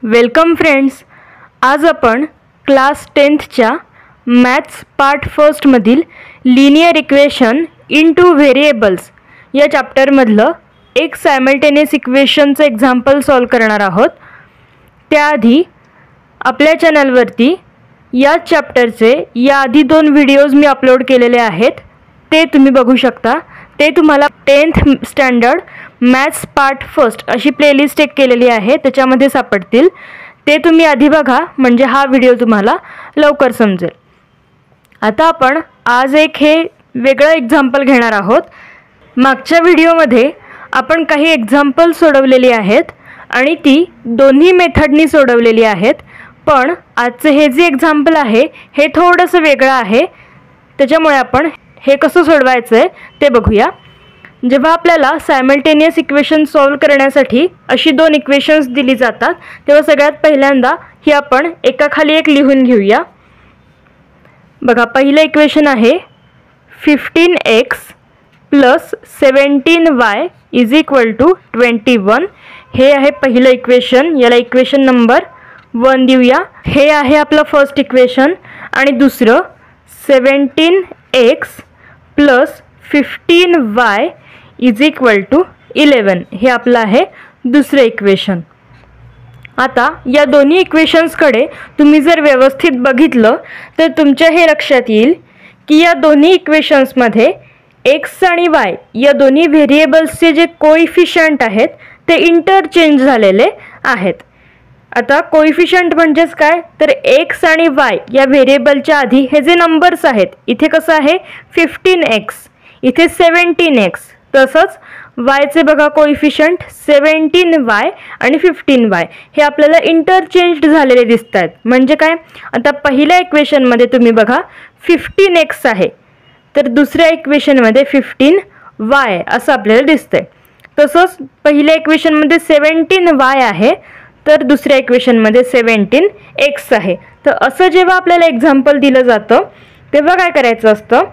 Welcome friends, आज आपण class 10च्या मॅथ्स पार्ट फर्स्टमधील लिनियर इक्वेशन इनटू व्हेरिएबल्स या चॅप्टरमधलं एक सायमल्टेनियस इक्वेशनचं एक्झाम्पल सॉल्व करणार आहोत। त्याआधी आपल्या चॅनलवरती या चॅप्टरचे याआधी 2 व्हिडिओज मी अपलोड केलेले आहेत, ते तुम्ही बघू शकता। ते तुम्हाला 10th standard maths part first अशी प्लेलिस्ट एक केलेली आहे, त्याच्यामध्ये सापडतील। ते तुम्ही आधी बघा, म्हणजे हा व्हिडिओ तुम्हाला लवकर समजेल। आता आपण आज एक हे वेगळं एक्झाम्पल घेणार आहोत। मागच्या व्हिडिओमध्ये आपण काही एक्झाम्पल सोडवलेली आहेत आणि ती दोन्ही मेथडनी सोडवलेली आहेत, पण आजचे हे जे एक्झाम्पल आहे हे थोडंसं वेगळं आहे। त्याच्यामुळे आपण हे कसं सोडवायचं आहे ते बघूया। जेव्हा आपल्याला सायमल्टेनियस इक्वेशन सॉल्व करण्यासाठी अशी 2 इक्वेशन्स दिली जातात, तेव्हा सगळ्यात पहिल्यांदा ही आपण एकाखाली एक लिहून घेऊया। बघा, पहिलं इक्वेशन आहे 15x + 17y = 21। हे आहे पहिलं इक्वेशन, याला इक्वेशन नंबर 1 देऊया। हे आहे आपलं फर्स्ट इक्वेशन। आणि दुसरं 17x + 15y = 11, हे आपलं आहे दुसरं इक्वेशन। आता या दोन्ही इक्वेशन्सकडे तुम्ही जर व्यवस्थित बघितलं तर तुमच्या हे लक्षात येईल की या दोन्ही इक्वेशन्समध्ये x आणि y या दोन्ही व्हेरिएबल्सचे जे कोइफिशियंट आहेत ते इंटरचेंज झालेले आहेत। आता कोइफिशियंट म्हणजेच काय, तर x आणि y या व्हेरिएबलच्या आधी हे जे नंबर्स आहेत, इथे कसं आहे 15x, इथे 17x, तसंच y चे बघा कोइफिशियंट 17y आणि 15y हे आपल्याला इंटरचेंज्ड झालेले दिसत आहेत। म्हणजे काय, आता पहिल्या इक्वेशनमध्ये तुम्ही बघा 15x आहे, तर दुसऱ्या इक्वेशनमध्ये 15y असं आपल्याला दिसतंय। तसंच पहिल्या इक्वेशनमध्ये 17y आहे, तर दुसऱ्या इक्वेशनमध्ये 17x आहे। तर असं जेव्हा आपल्याला एक्झाम्पल दिलं जातं तेव्हा काय करायचं असतं,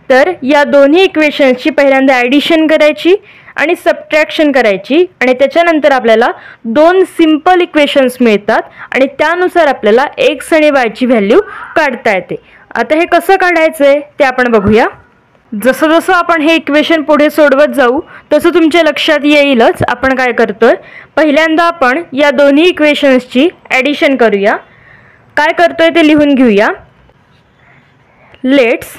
तर या दोन्ही इक्वेशन्सची पहिल्यांदा ॲडिशन करायची आणि सबट्रॅक्शन करायची, आणि त्याच्यानंतर आपल्याला 2 सिंपल इक्वेशन्स मिळतात आणि त्यानुसार आपल्याला x आणि y ची व्हॅल्यू काढता येते। आता हे कसं काढायचं आहे ते आपण बघूया। जसं जसं आपण हे इक्वेशन पुढे सोडवत जाऊ तसं तुमच्या लक्षात येईलच आपण काय करतोय। पहिल्यांदा आपण या दोन्ही इक्वेशन्सची ॲडिशन करूया। काय करतोय ते लिहून घेऊया। Let's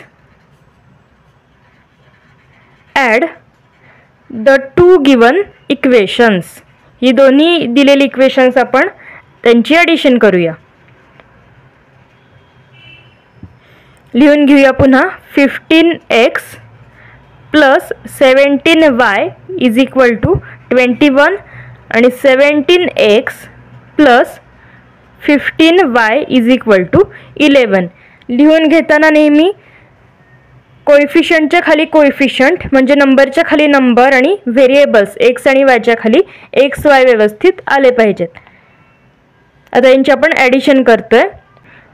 add the 2 given equations. ही दोन्ही दिलेली इक्वेशन्स आपण त्यांची ॲडिशन करूया। लिहून घेऊया पुन्हा 15x + 17y = 21 आणि 17x + 15y = 11। लिहून घेताना नेहमी कोइफिशियंटच्या खाली कोइफिशियंट म्हणजे नंबरच्या खाली नंबर आणि व्हेरिएबल्स x आणि y च्या खाली x y व्यवस्थित आले पाहिजेत। आता यांची आपण ॲडिशन करतोय।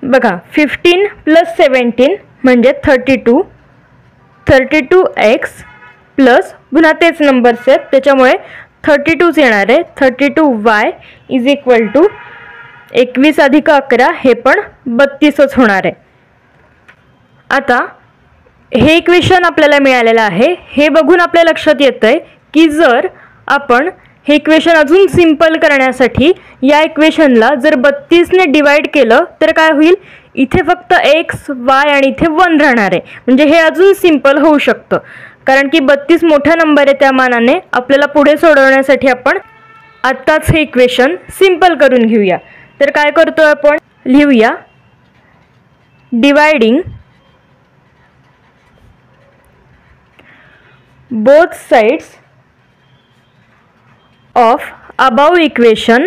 बघा, 15 + 17 म्हणजे 32, 32x प्लस पुन्हा तेच नंबर्स आहेत त्याच्यामुळे 32च येणार आहे। 32y = 21 + 11 हे पण 32च होणार आहे। आता हे इक्वेशन आपल्याला मिळालेलं आहे, हे बघून आपल्या लक्षात येतंय की जर आपण हे इक्वेशन अजून सिंपल करण्यासाठी या इक्वेशनला जर 32ने डिवाइड केलं तर काय होईल, इथे फक्त x y आणि इथे 1 राहणार आहे। म्हणजे हे अजून सिंपल होऊ शकतं, कारण की 32 मोठा नंबर आहे, त्या मानाने आपल्याला पुढे सोडवण्यासाठी आपण आत्ताच हे इक्वेशन सिंपल करून घेऊया। तर काय करतोय आपण, लिहूया dividing both sides of above equation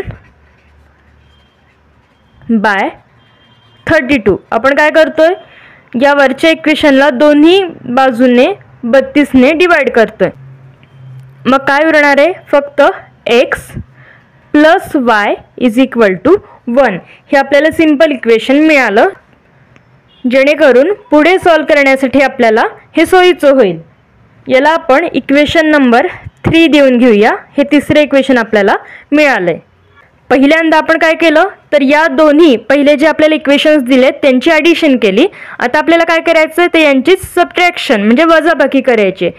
by 32। आपण काय करतोय, या वरच्या इक्वेशनला दोन्ही बाजूने 32ने डिवाइड करतोय। मग काय उरणार आहे, फक्त x + y = 1 हे आपल्याला सिंपल इक्वेशन मिळालं, जेणेकरून पुढे सॉल्व करण्यासाठी आपल्याला हे सोयीचं होईल। याला आपण इक्वेशन नंबर 3 देऊन घेऊया। हे तिसरे इक्वेशन आपल्याला मिळालंय। पहिल्यांदा आपण काय केलं तर या दोन्ही पहिले जे आपल्याला इक्वेशन्स दिलेत त्यांची ॲडिशन केली. आता आपल्याला काय करायचं ते यांची सबट्रॅक्शन म्हणजे वजाबाकी करायची.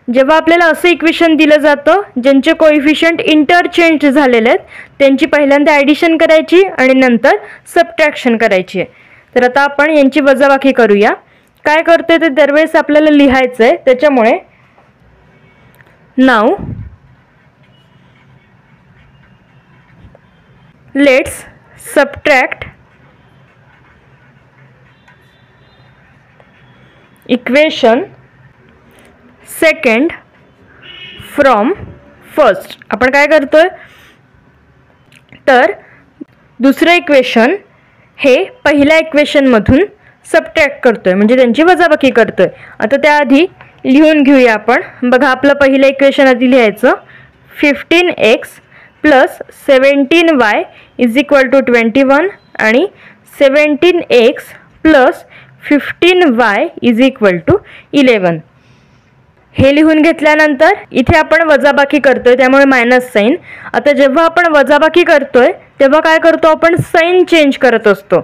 जेव्हा आपल्याला असं इक्वेशन दिलं जातं ज्यांचे कोएफिशियंट इंटरचेंज झालेले आहेत त्यांची पहिल्यांदा ॲडिशन करायची आणि नंतर सबट्रॅक्शन करायची आहे. तर आता आपण यांची वजाबाकी करूया. काय करतोय ते दरवेळेस आपल्याला लिहायचं आहे, त्याच्यामुळे now let's subtract equation second from first. आपण काय करतोय तर दुसरं इक्वेशन हे पहिल्या इक्वेशनमधून सबट्रॅक्ट करतोय म्हणजे त्यांची वजाबाकी करतोय. आता त्याआधी लिहून घेऊया आपण. बघा आपलं पहिलं इक्वेशन आधी लिहायचं 15x plus 17y is equal to 21 आणि 17x plus 15y is equal to 11. हे लिहून घेतल्यानंतर इथे आपण वजाबाकी करतोय त्यामुळे मायनस साईन. आता जेव्हा आपण वजाबाकी करतोय तेव्हा काय करतो आपण साईन चेंज करत असतो.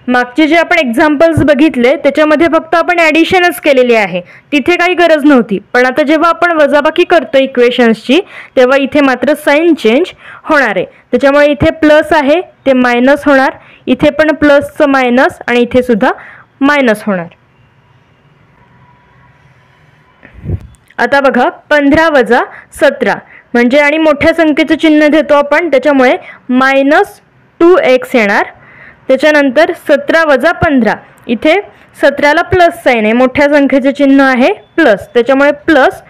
मागचे जे आपण एक्झाम्पल्स बघितले त्याच्यामध्ये फक्त आपण ॲडिशनच केलेली आहे, तिथे काही गरज नव्हती. पण आता जेव्हा आपण वजाबाकी करतो इक्वेशन्सची तेव्हा इथे मात्र साईन चेंज होणार आहे. त्याच्यामुळे इथे प्लस आहे ते मायनस होणार, इथे पण प्लसचं मायनस आणि इथे सुद्धा मायनस होणार. आता बघा 15 वजा 17 म्हणजे आणि मोठ्या संख्येचं चिन्ह देतो आपण त्याच्यामुळे -2x येणार. त्याच्यानंतर 17 वजा 15 इथे 17ला प्लस साईन आहे, मोठ्या संख्येचे चिन्ह आहे प्लस, त्याच्यामुळे plus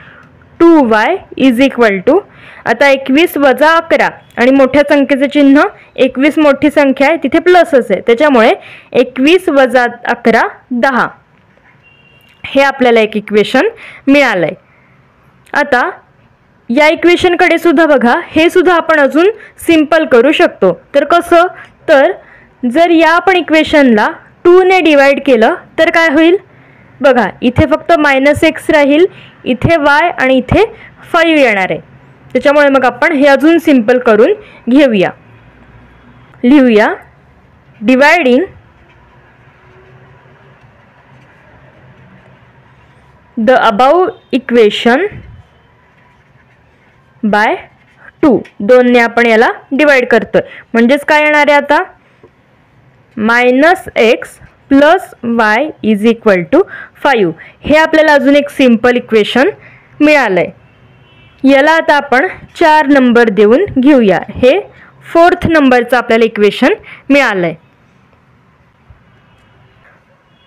2y is equal to आता 21 वजा 11 आणि मोठ्या संख्येचे चिन्ह 21 मोठी संख्या आहे तिथे प्लसच आहे त्याच्यामुळे 21 वजा 11 10. हे आपल्याला एक इक्वेशन मिळालंय. आता या इक्वेशनकडे सुद्धा बघा, हे सुद्धा आपण अजून सिंपल करू शकतो. तर कसं तर जर या आपण इक्वेशनला 2 ने डिवाइड केलं तर काय होईल बघा, इथे फक्त -x राहील, इथे y आणि इथे 5 येणार आहे. त्याच्यामुळे मग आपण हे अजून सिंपल करून घेऊया. लिहूया dividing the above equation by 2. 2 ने आपण याला डिवाइड करतोय म्हणजेच काय येणार आहे आता -x plus y is equal to 5. हे आपल्याला अजून एक सिंपल इक्वेशन मिळालंय. याला आता आपण 4 नंबर देऊन घेऊया. हे 4th नंबरचं आपल्याला इक्वेशन मिळालंय.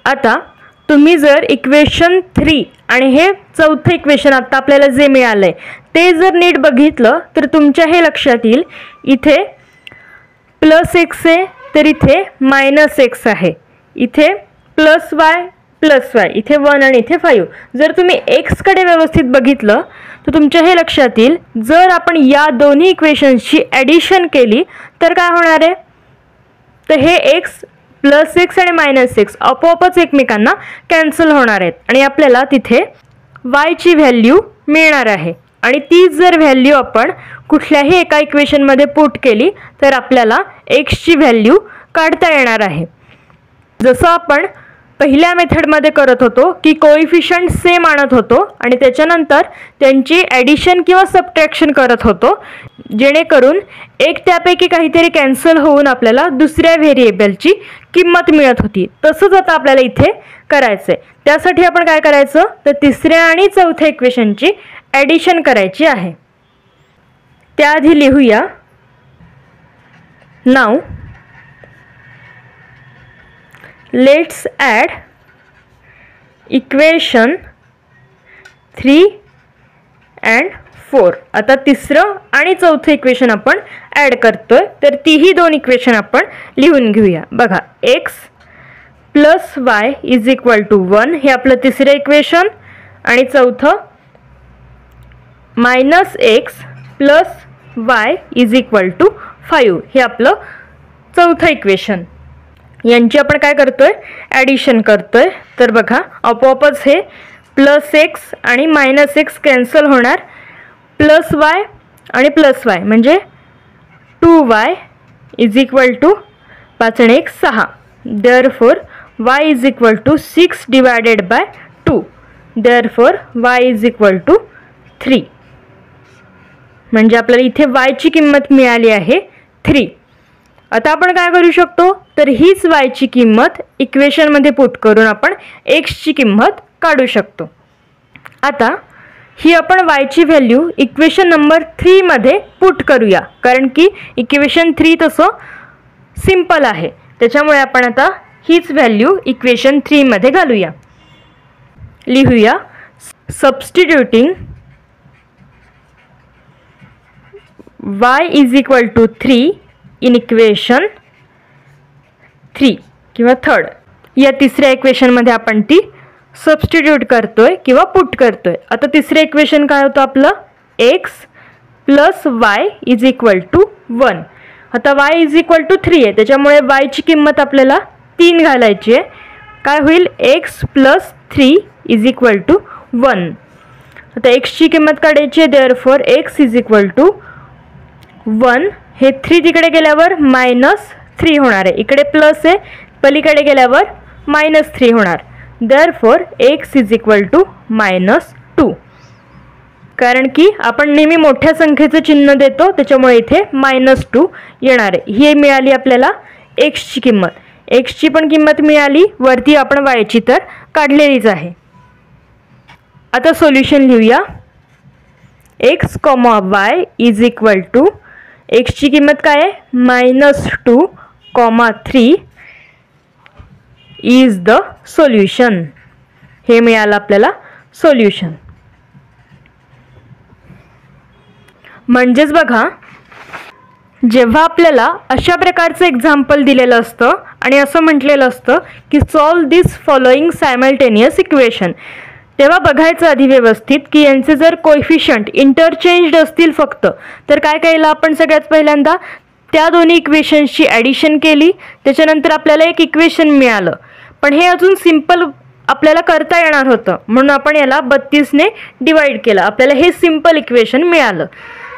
आता तुम्ही जर इक्वेशन 3 आणि हे 4थं इक्वेशन आता आपल्याला जे मिळालंय ते जर नीट बघितलं तर तुमच्या हे लक्षात येईल इथे +x आहे तर इथे -x आहे, इथे +y इथे 1 आणि इथे 5. जर तुम्ही x कडे व्यवस्थित बघितलं तर तुमच्या हे लक्षात येईल जर आपण या दोन्ही इक्वेशन्सची ॲडिशन केली तर काय होणार आहे तर हे x +x आणि -x आपोआपच एकमेकांना कॅन्सल होणार आहेत आणि आपल्याला तिथे y ची व्हॅल्यू मिळणार आहे. आणि ती जर व्हॅल्यू आपण कुठल्याही एका इक्वेशनमध्ये पुट केली तर आपल्याला x ची व्हॅल्यू काढता येणार आहे. जसं आपण पहिल्या मेथडमध्ये करत होतो की कोएफिशियंट सेम आणत होतो आणि त्याच्यानंतर त्यांची ॲडिशन किंवा सबट्रॅक्शन करत होतो जेणेकरून एक त्यापैकी काहीतरी कॅन्सल होऊन आपल्याला दुसऱ्या व्हेरिएबलची किंमत मिळत होती. तसंच आता आपल्याला इथे करायचं आहे. त्यासाठी आपण काय करायचं तर तिसऱ्या आणि चौथ्या इक्वेशनची ॲडिशन करायची आहे. त्याआधी लिहूया नाव लेट्स ॲड इक्वेशन 3 and 4. आता तिसरं आणि चौथं इक्वेशन आपण ॲड करतोय तर तीही दोन इक्वेशन आपण लिहून घेऊया. बघा x plus y is equal to 1 हे आपलं तिसरं इक्वेशन आणि चौथं -x plus y is equal to 5 हे आपलं चौथं इक्वेशन. यांची आपण काय करतोय ॲडिशन करतोय. तर बघा आपोआपच हे +x आणि -x कॅन्सल होणार, +y आणि +y म्हणजे 2y इज इक्वल टू 5 आणि 1 6. Therefore y is equal to 6 divided by 2. Therefore y is equal to 3. म्हणजे आपल्याला इथे y ची किंमत मिळाली आहे 3. आता आपण काय करू शकतो, तर हीच y ची किंमत इक्वेशनमध्ये पुट करून आपण x ची किंमत काढू शकतो. आता ही आपण y ची व्हॅल्यू इक्वेशन नंबर 3 मध्ये पुट करूया, कारण की इक्वेशन 3 तसं सिंपल आहे. त्याच्यामुळे आपण आता हीच व्हॅल्यू इक्वेशन 3 मध्ये घालूया. लिहूया substituting y is equal to 3 in equation 3 किंवा 3rd. या तिसऱ्या इक्वेशनमध्ये आपण ती सबस्टिट्यूट करतोय किंवा पुट करतोय. आता तिसरं इक्वेशन काय होतं आपलं, x plus y is equal to 1. आता y इज इक्वल टू 3 आहे, त्याच्यामुळे y ची किंमत आपल्याला 3 घालायची आहे. काय होईल, x plus 3 is equal to 1. आता x ची किंमत काढायची आहे. Therefore x is equal to 1. हे 3 तिकडे गेल्यावर -3 होणार आहे, इकडे प्लस आहे, पलीकडे गेल्यावर -3 होणार. Therefore x is equal to -2. कारण की आपण नेहमी मोठ्या संख्येचं चिन्ह देतो, त्याच्यामुळे इथे -2 येणार आहे. ही मिळाली आपल्याला x ची किंमत. x ची पण किंमत मिळाली, वरती आपण y ची तर काढलेलीच आहे. आता सोल्युशन लिहूया. x, y is equal to x ची किंमत काय आहे, -2, 3 इज द सोल्युशन. हे मिळालं आपल्याला सोल्युशन. म्हणजेच बघा, जेव्हा आपल्याला अशा प्रकारचं एक्झाम्पल दिलेलं असतं आणि असं म्हटलेलं असतं की सॉल्व दिस फॉलोइंग सायमल्टेनियस इक्वेशन, तेव्हा बघायचं आधी व्यवस्थित की यांचे जर कोएफिशियंट इंटरचेंज्ड असतील फक्त, तर काय केलं आपण, सगळ्यात पहिल्यांदा त्या दोन्ही इक्वेशन्सची ॲडिशन केली, त्याच्यानंतर आपल्याला एक इक्वेशन मिळालं. पण हे अजून सिंपल आपल्याला करता येणार होतं, म्हणून आपण याला 32ने डिवाइड केलं, आपल्याला हे सिंपल इक्वेशन मिळालं.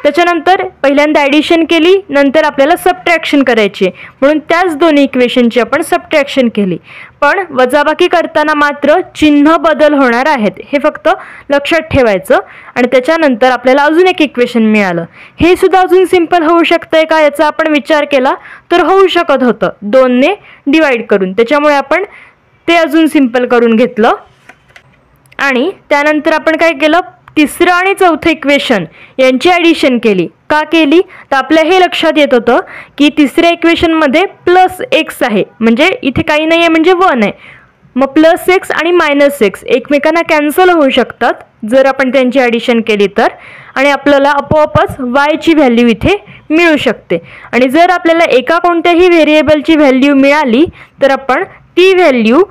त्याच्यानंतर पहिल्यांदा ॲडिशन केली, नंतर आपल्याला सबट्रॅक्शन करायची, म्हणून त्याच दोन्ही इक्वेशनची आपण सबट्रॅक्शन केली. पण वजाबाकी करताना मात्र चिन्ह बदल होणार आहेत, हे फक्त लक्षात ठेवायचं. आणि त्याच्यानंतर आपल्याला अजून एक इक्वेशन मिळालं. हे सुद्धा अजून सिंपल होऊ शकतंय का, याचा आपण विचार केला तर होऊ शकत होतं 2ने डिवाइड करून, त्याच्यामुळे आपण ते अजून सिंपल करून घेतलं. आणि त्यानंतर आपण काय केलं, तिसरं आणि चौथं इक्वेशन यांची ॲडिशन केली. का केली, तर आपल्या हे लक्षात येत होतं की तिसऱ्या इक्वेशनमध्ये +x आहे, म्हणजे इथे काही नाही आहे, म्हणजे 1 आहे. मग +x आणि -x एकमेकांना कॅन्सल होऊ शकतात जर आपण त्यांची ॲडिशन केली तर, आणि आपल्याला आपोआपच y ची व्हॅल्यू इथे मिळू शकते. आणि जर आपल्याला एका कोणत्याही व्हेरिएबलची व्हॅल्यू मिळाली तर आपण ती व्हॅल्यू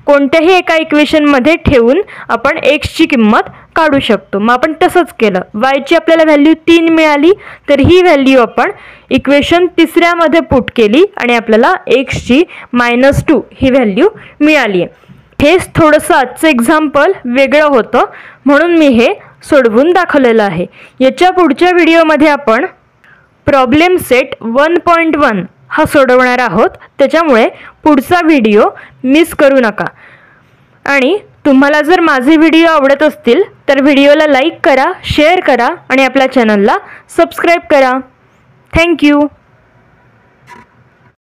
कोणत्याही एका इक्वेशनमध्ये ठेवून आपण x ची किंमत काढू शकतो. मग आपण तसंच केलं. y ची आपल्याला व्हॅल्यू 3 मिळाली, तर ही व्हॅल्यू आपण इक्वेशन तिसऱ्यामध्ये पुट केली आणि आपल्याला x ची -2 ही व्हॅल्यू मिळाली आहे. हेच थोडंसं आजचं एक्झाम्पल वेगळं होतं, म्हणून मी हे सोडवून दाखवलेलं आहे. याच्या पुढच्या व्हिडिओमध्ये आपण प्रॉब्लेम सेट 1.1 हा सोडवणार आहोत, त्याच्यामुळे पुढचा व्हिडिओ मिस करू नका. आणि तुम्हाला जर माझे व्हिडिओ आवडत असतील तर व्हिडिओला लाईक करा, शेअर करा आणि आपल्या चॅनलला सबस्क्राईब करा. थँक्यू.